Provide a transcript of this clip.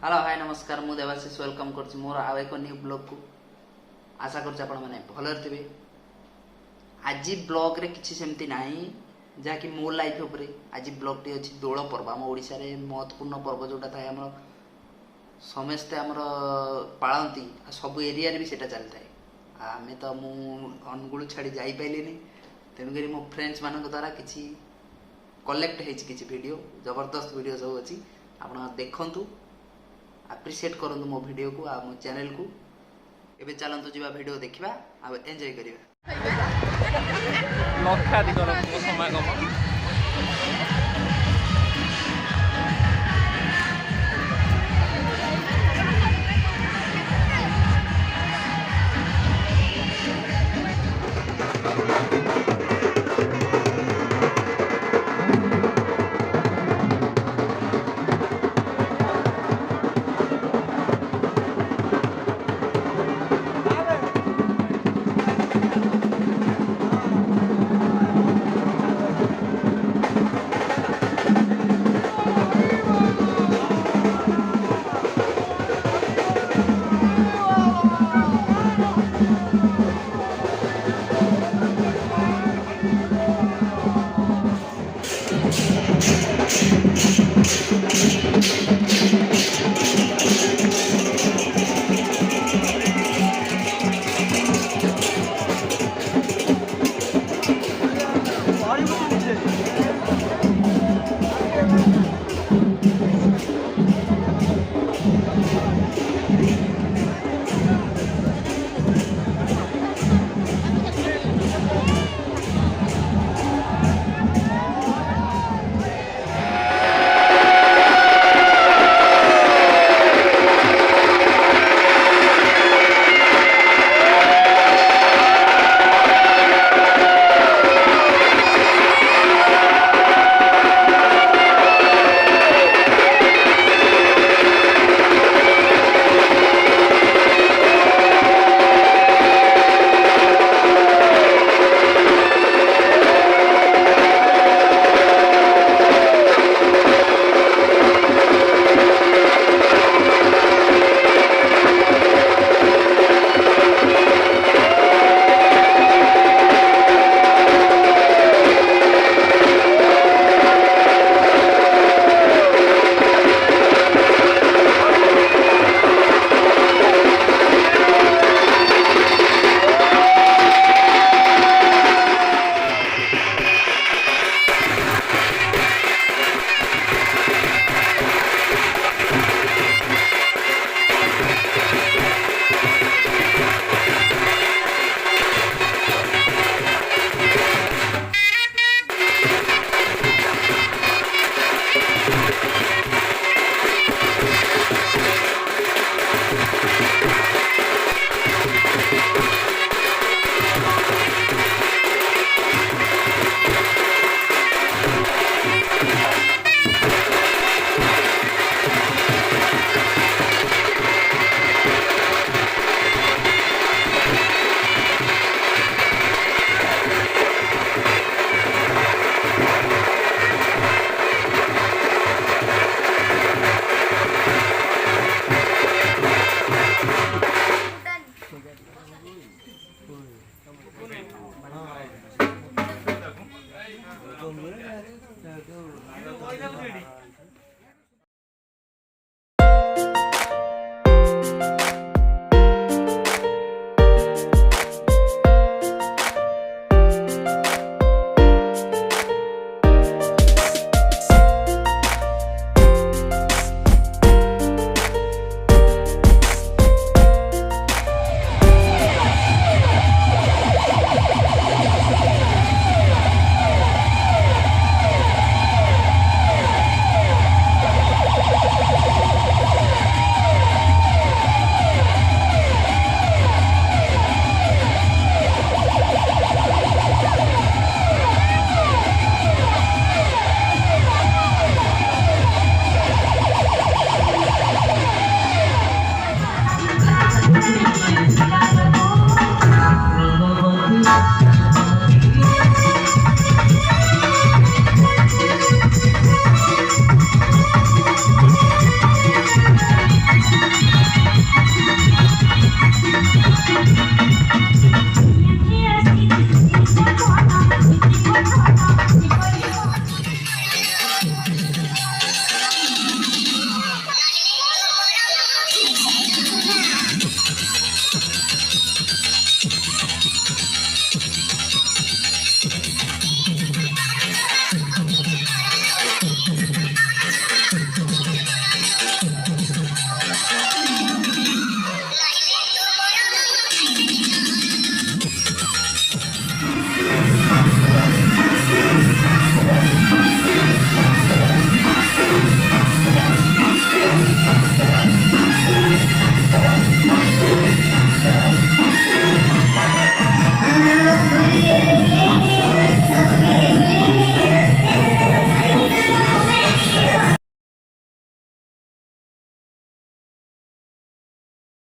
Hello hi नमस्कार मु Debashish welcome कर मोर आउ एक न्यू ब्लॉग को आशा कर भल थे। आज ब्लॉग रे किसी सेमती नहीं जहाँकि मो लाइफ उपरे आज ब्लॉग टी अच्छी दोल पर्व आम ओडिशा रे महत्वपूर्ण पर्व जोटा थाए आम समस्ते आमर पालती सब एरिया भी सेटा चलता है। आमे तो मु अनुगुल छाड़ी जाई पाइलिनी तेणुक मो फ्रेंड्स मान द्वारा किसी कलेक्ट होती वीडियो जबरदस्त वीडियो सब अच्छी आप देखु अप्रिशिएट करूँ मो वीडियो को आ मो चैनल को। एबे चलतु जीवा वीडियो देखा आ एंजॉय करिवा। लक्षाधिक समागम